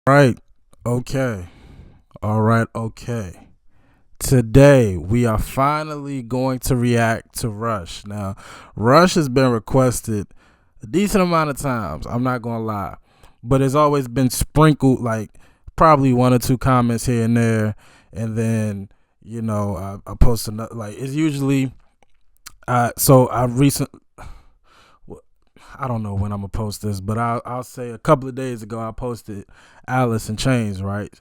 Right. Okay. All right. Okay. Today we are finally going to react to Rush. Now, Rush has been requested a decent amount of times. I'm not gonna lie, but it's always been sprinkled, like probably one or two comments here and there, and then I post another. Like it's usually. So I recent. I don't know when I'm gonna post this, but I'll say a couple of days ago I posted Alice in Chains. Right.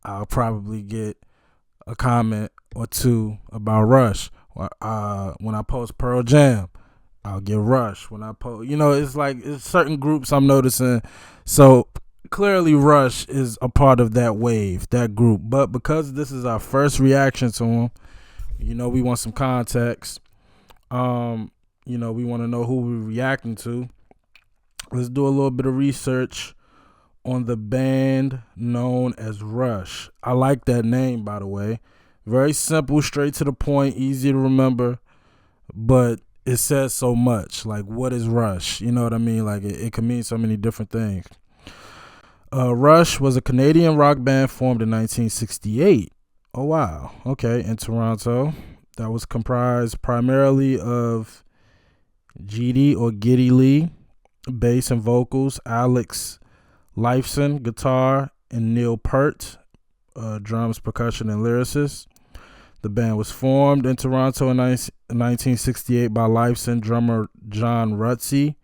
I'll probably get a comment or two about Rush. When I post Pearl Jam, I'll get Rush. When I post, it's like it's certain groups I'm noticing. So clearly, Rush is a part of that wave, that group. But because this is our first reaction to him, we want some context. We want to know who we're reacting to. Let's do a little bit of research on the band known as Rush. I like that name, by the way. Very simple, straight to the point, easy to remember, but it says so much. Like, what is Rush? You know what I mean? Like, it can mean so many different things. Rush was a Canadian rock band formed in 1968. Oh, wow. Okay, in Toronto. That was comprised primarily of GD or Giddy Lee, bass and vocals, Alex Lifeson, guitar, and Neil Peart, drums, percussion, and lyricist. The band was formed in Toronto in 1968 by Lifeson drummer John Rutsey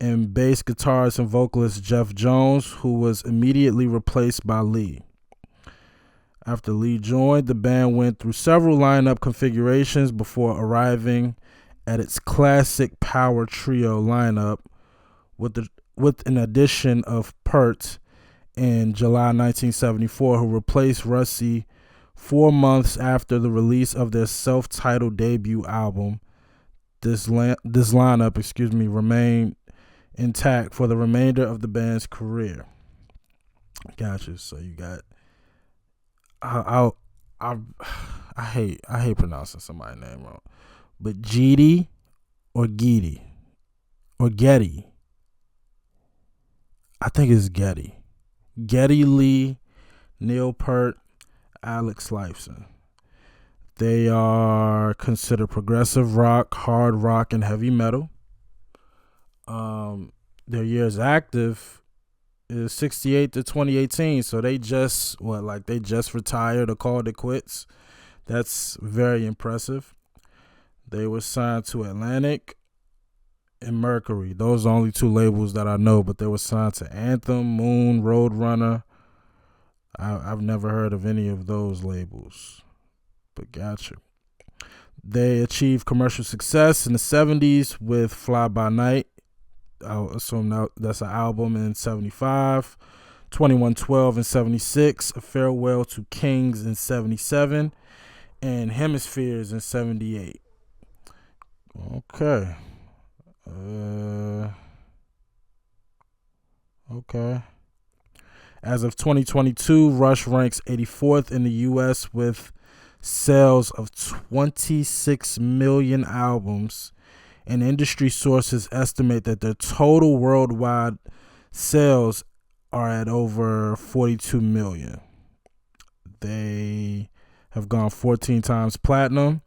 and bass guitarist and vocalist Jeff Jones, who was immediately replaced by Lee. After Lee joined, the band went through several lineup configurations before arriving at its classic power trio lineup with an addition of Peart in July 1974, who replaced Rutsey 4 months after the release of their self-titled debut album. This lineup, remained intact for the remainder of the band's career. Gotcha. So you got I hate pronouncing somebody's name wrong, but Gidi or Gidi or Getty. I think it's Getty. Geddy Lee, Neil Peart, Alex Lifeson. They are considered progressive rock, hard rock, and heavy metal. Their years active is 68 to 2018, so they just retired or called it quits. That's very impressive. They were signed to Atlantic and Mercury. Those are the only two labels that I know, but they were signed to Anthem, Moon, Roadrunner. I've never heard of any of those labels, but gotcha. They achieved commercial success in the 70s with Fly By Night. I'll assume that's an album in 75, 2112 in 76, A Farewell to Kings in 77, and Hemispheres in 78. Okay. Okay. As of 2022, Rush ranks 84th in the U.S. with sales of 26 million albums, and industry sources estimate that their total worldwide sales are at over 42 million. They have gone 14 times platinum,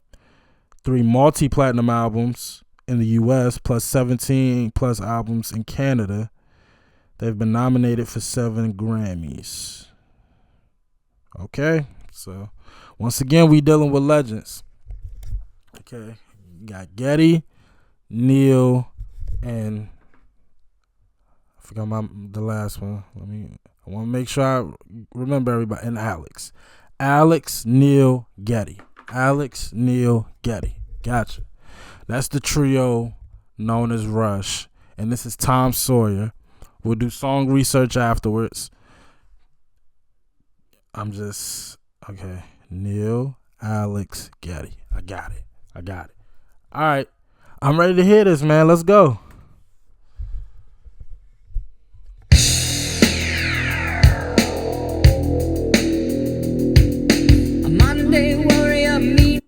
3 multi-platinum albums in the U.S., plus 17 plus albums in Canada. They've been nominated for 7 Grammys. Okay, so once again, we dealing with legends. Okay, you got Getty, Neil, and I forgot the last one. I want to make sure I remember everybody. And Alex, Neil, Getty. Alex, Neil, Getty. Gotcha. That's the trio known as Rush, and this is Tom Sawyer. We'll do song research afterwards. Okay. Neil, Alex, Getty. I got it. All right. I'm ready to hear this, man. Let's go. A Monday warrior me.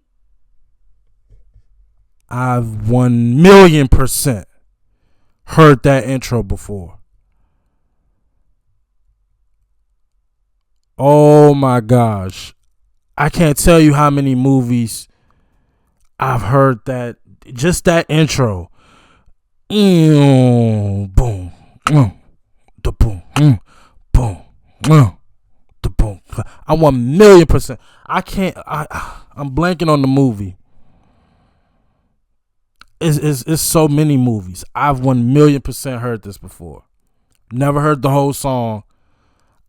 I've 1,000,000% heard that intro before. Oh my gosh. I can't tell you how many movies I've heard that, just that intro. Boom, the boom, boom, the boom. I 1,000,000%. I'm blanking on the movie. It's so many movies. I've 1,000,000% heard this before. Never heard the whole song.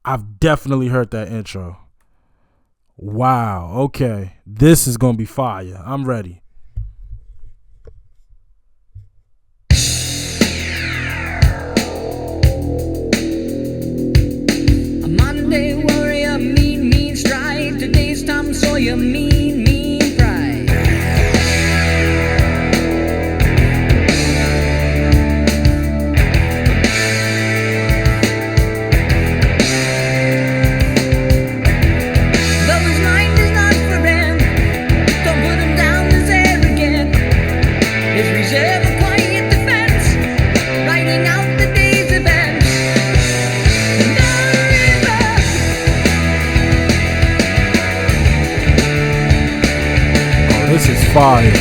I've definitely heard that intro. Wow. Okay. This is gonna be fire. I'm ready. A Monday warrior, mean stride. Today's Tom Sawyer, mean pride. Though his mind is not for him, don't put him down as arrogant. His reserve a quiet defense, writing out the day's events. This is fire.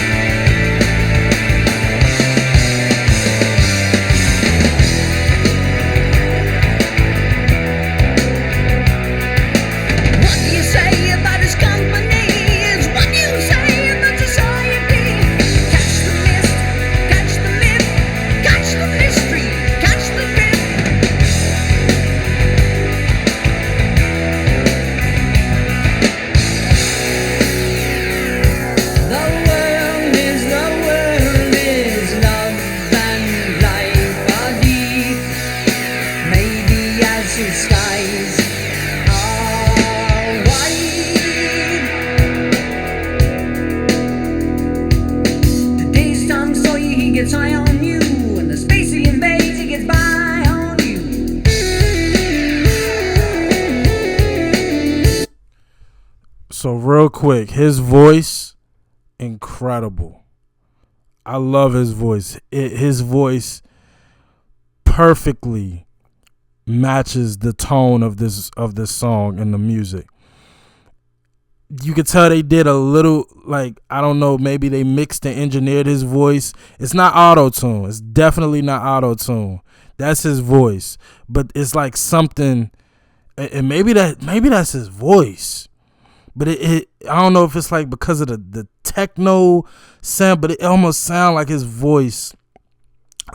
What do you say about his company? Is what you say about society. Catch the mist, catch the myth, catch the mystery, catch the myth. The world is love and life are deep. Maybe as his skies are wide. Today's Tom Sawyer, he gets high on you, and the space he invades, he gets by on you. So real quick, his voice, incredible. I love his voice. His voice perfectly matches the tone of this song and the music. You could tell they did a little, like, I don't know, maybe they mixed and engineered his voice. It's not auto-tune. It's definitely not auto-tune. That's his voice. But it's like something, and maybe that's his voice. But I don't know if it's like because of the techno sound, but it almost sounds like his voice,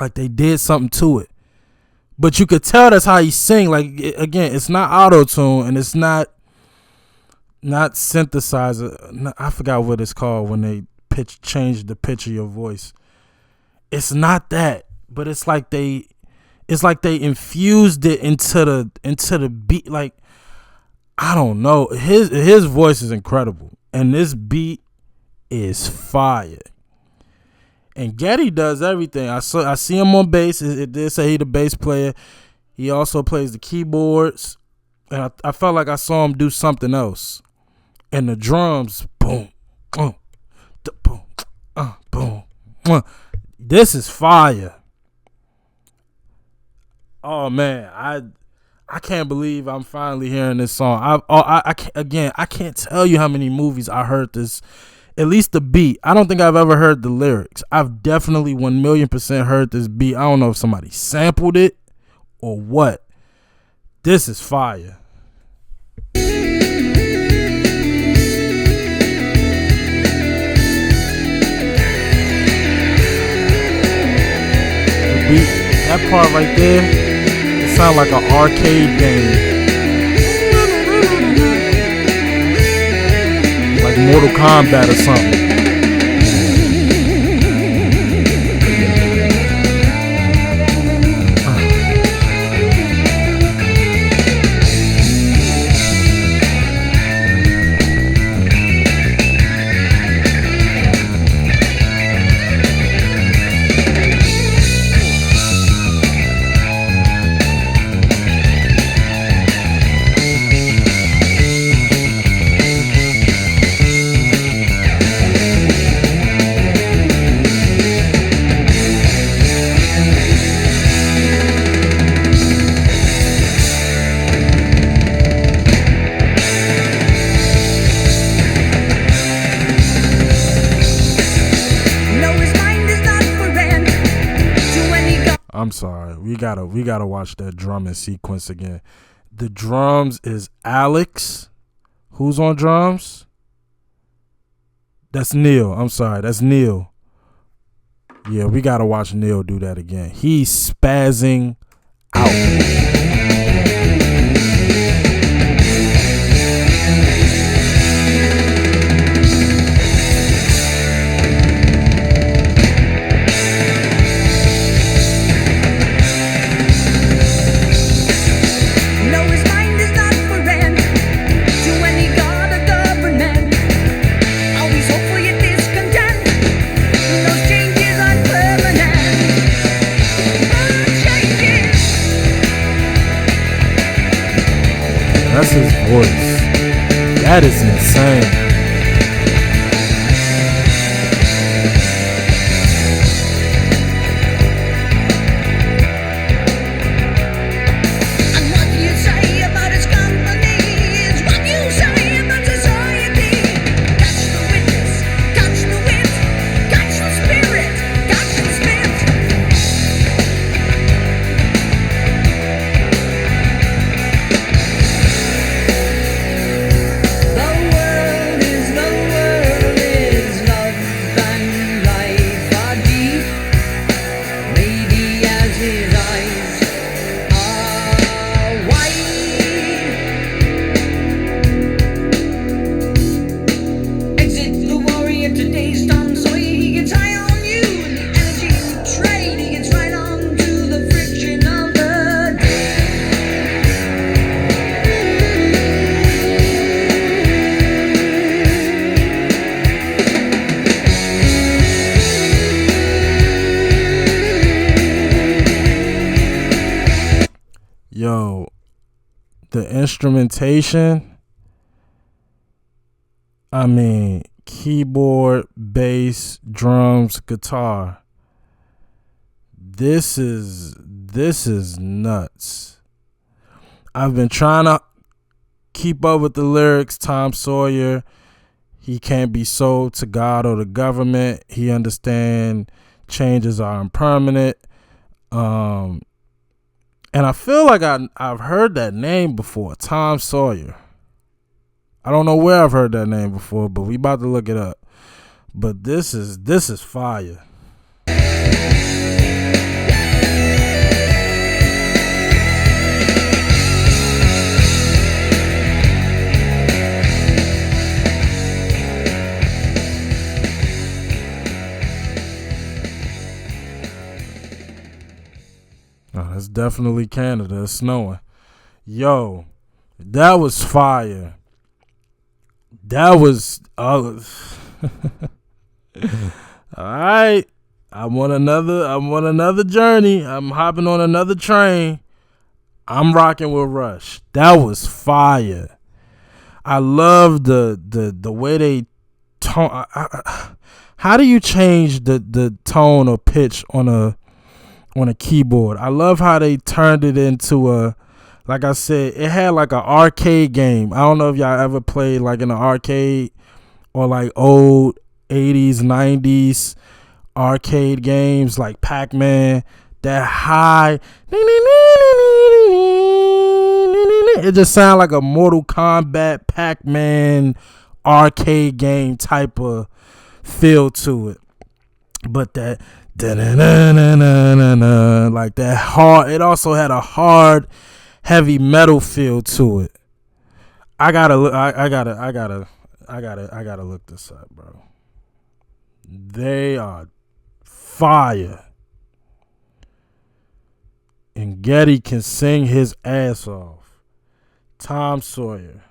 like they did something to it. But you could tell that's how he sing. Like, again, it's not auto-tune, and it's not synthesizer. I forgot what it's called when they change the pitch of your voice. It's not that, but it's like they infused it into the beat. Like, I don't know. His voice is incredible, and this beat is fire. And Getty does everything. I see him on bass. It did say he the bass player. He also plays the keyboards, and I felt like I saw him do something else. And the drums, boom, boom, boom, boom. This is fire. Oh man, I can't believe I'm finally hearing this song. I can't tell you how many movies I heard this. At least the beat. I don't think I've ever heard the lyrics. I've definitely 1,000,000% heard this beat. I don't know if somebody sampled it or what. This is fire. The beat, that part right there, it sounds like an arcade game. Like Mortal Kombat or something. I'm sorry. We gotta watch that drumming sequence again. The drums is Alex. Who's on drums? That's Neil. I'm sorry. That's Neil. Yeah, we gotta watch Neil do that again. He's spazzing out. No, his mind is not for rent to any god or government. Always hopeful yet discontent. Those changes aren't permanent. Changes. That's his voice. That is insane. And what you say about his company is what you say about society. Catch the witness, catch the wit, catch the spirit, catch the spit. The world is love and life are deep. Maybe as his eyes are wide. Exit the warrior, today's Tom Sawyer. He gets high on you and the energy you trade. He gets right on to the friction of the day. Yo, the instrumentation, I mean, keyboard, bass, drums, guitar. This is nuts. I've been trying to keep up with the lyrics. Tom Sawyer, he can't be sold to God or the government. He understand changes are impermanent. And I feel like I've heard that name before, Tom Sawyer. I don't know where I've heard that name before, but we about to look it up. But this is fire. Oh, that's definitely Canada. It's snowing. Yo, that was fire. That was all right. I'm on another journey. I'm hopping on another train. I'm rocking with Rush. That was fire. I love the way they tone. How do you change the tone or pitch on a keyboard? I love how they turned it into a, like I said, it had like an arcade game. I don't know if y'all ever played like in an arcade or like old 80s, 90s arcade games like Pac-Man. That high, it just sounded like a Mortal Kombat, Pac-Man arcade game type of feel to it. But that like that hard, it also had a hard heavy metal feel to it. I gotta look this up, bro. They are fire. And Getty can sing his ass off. Tom Sawyer.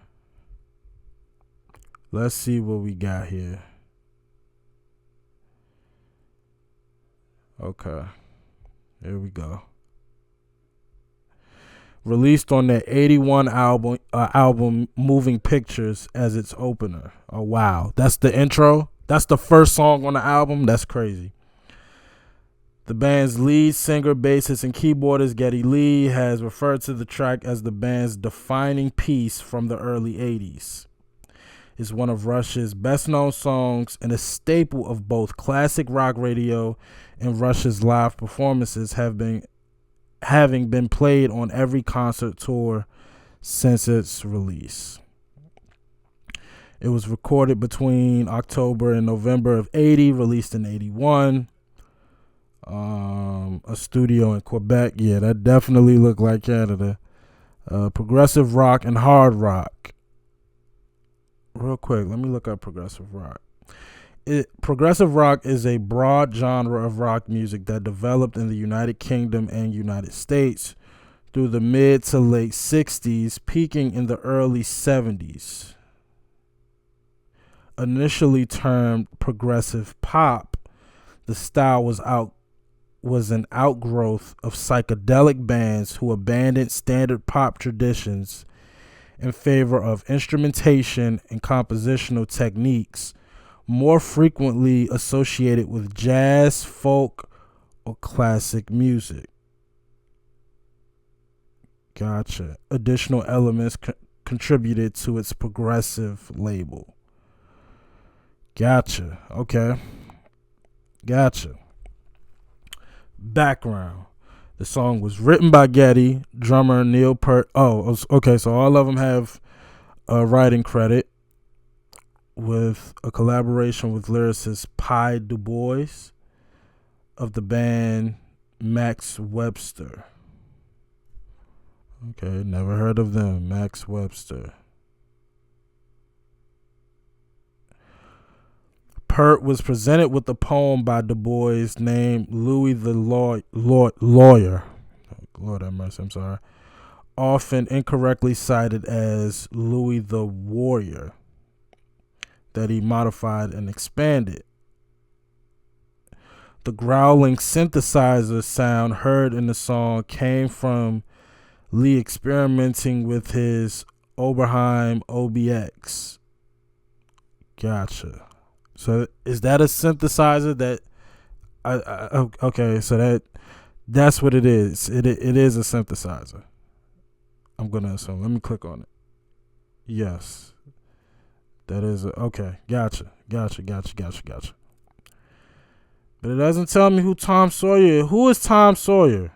Let's see what we got here. Okay. Here we go. Released on their 81 album Moving Pictures as its opener. Oh, wow. That's the intro? That's the first song on the album? That's crazy. The band's lead singer, bassist, and keyboardist Geddy Lee has referred to the track as the band's defining piece from the early 80s. It's one of Rush's best-known songs and a staple of both classic rock radio and Rush's live performances, having having been played on every concert tour since its release. It was recorded between October and November of 80, released in 81. A studio in Quebec. Yeah, that definitely looked like Canada. Progressive rock and hard rock. Real quick, let me look up progressive rock. Progressive rock is a broad genre of rock music that developed in the United Kingdom and United States through the mid to late 60s, peaking in the early 70s. Initially termed progressive pop, the style was an outgrowth of psychedelic bands who abandoned standard pop traditions in favor of instrumentation and compositional techniques more frequently associated with jazz, folk, or classic music. Gotcha. Additional elements contributed to its progressive label. Gotcha. Okay. Gotcha. Background. The song was written by Getty, drummer Neil Peart. Oh, okay. So all of them have a writing credit with a collaboration with lyricist Pi Du Bois of the band Max Webster. Okay, never heard of them. Max Webster. Peart was presented with a poem by Du Bois named Louis the Lawyer. Lord have mercy, I'm sorry. Often incorrectly cited as Louis the Warrior, that he modified and expanded. The growling synthesizer sound heard in the song came from Lee experimenting with his Oberheim OBX. Gotcha. So is that a synthesizer that okay, so that's what it is. It is a synthesizer. I'm gonna assume. Let me click on it. Yes. That is okay. Gotcha. But it doesn't tell me who Tom Sawyer is. Who is Tom Sawyer?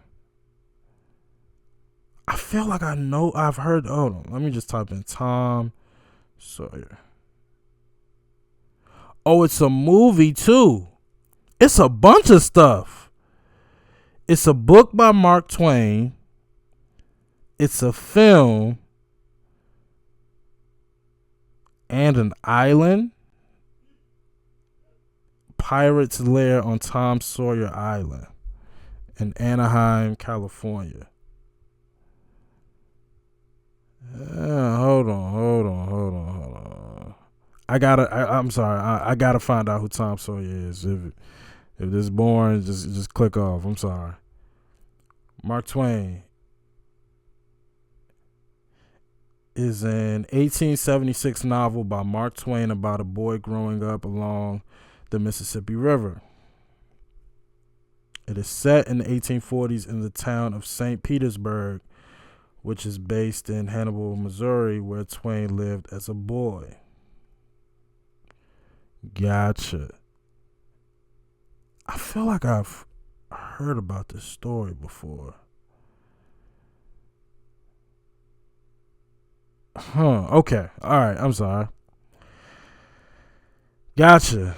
I feel like I've heard. Hold on. Let me just type in Tom Sawyer. Oh, it's a movie too. It's a bunch of stuff. It's a book by Mark Twain. It's a film. And an island. Pirate's Lair on Tom Sawyer Island in Anaheim, California. Hold on. I'm sorry. I gotta find out who Tom Sawyer is. If this is boring, just click off. I'm sorry. Mark Twain is an 1876 novel by Mark Twain about a boy growing up along the Mississippi River. It is set in the 1840s in the town of St. Petersburg, which is based in Hannibal, Missouri, where Twain lived as a boy. Gotcha. I feel like I've heard about this story before. Okay. All right. I'm sorry. Gotcha.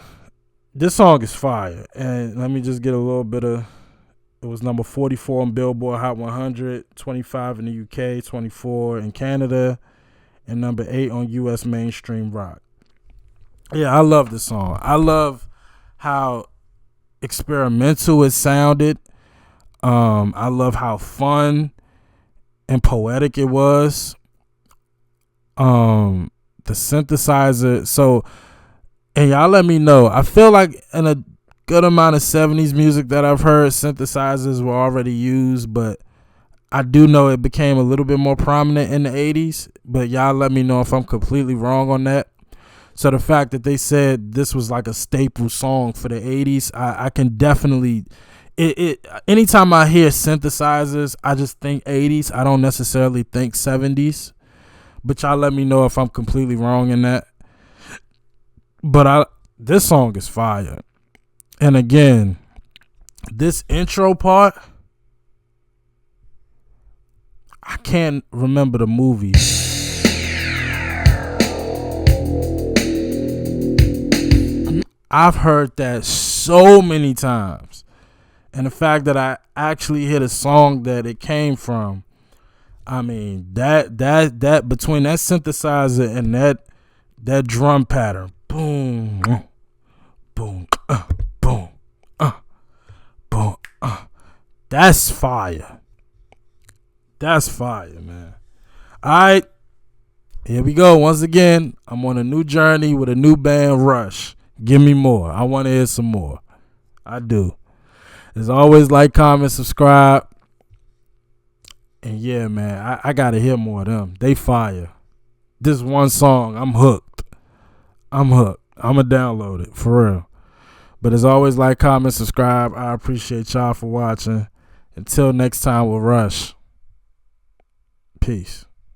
This song is fire. And let me just get a little bit of... It was number 44 on Billboard Hot 100, 25 in the UK, 24 in Canada, and number 8 on US Mainstream Rock. Yeah, I love this song. I love how experimental it sounded. I love how fun and poetic it was. The synthesizer. So, and y'all let me know. I feel like in a good amount of 70s music that I've heard, synthesizers were already used, but I do know it became a little bit more prominent in the 80s. But y'all let me know if I'm completely wrong on that. So the fact that they said this was like a staple song for the 80s, I can definitely... Anytime I hear synthesizers, I just think 80s. I don't necessarily think 70s. But y'all let me know if I'm completely wrong in that. But this song is fire. And again, this intro part, I can't remember the movie. I've heard that so many times. And the fact that I actually hit a song that it came from, I mean, that between that synthesizer and that drum pattern, boom, boom, boom, boom, that's fire. That's fire, man. All right, here we go. Once again, I'm on a new journey with a new band, Rush. Give me more. I want to hear some more. I do. As always, like, comment, subscribe. And yeah, man, I got to hear more of them. They fire. This one song, I'm hooked. I'm going to download it, for real. But as always, like, comment, subscribe. I appreciate y'all for watching. Until next time with Rush. Peace.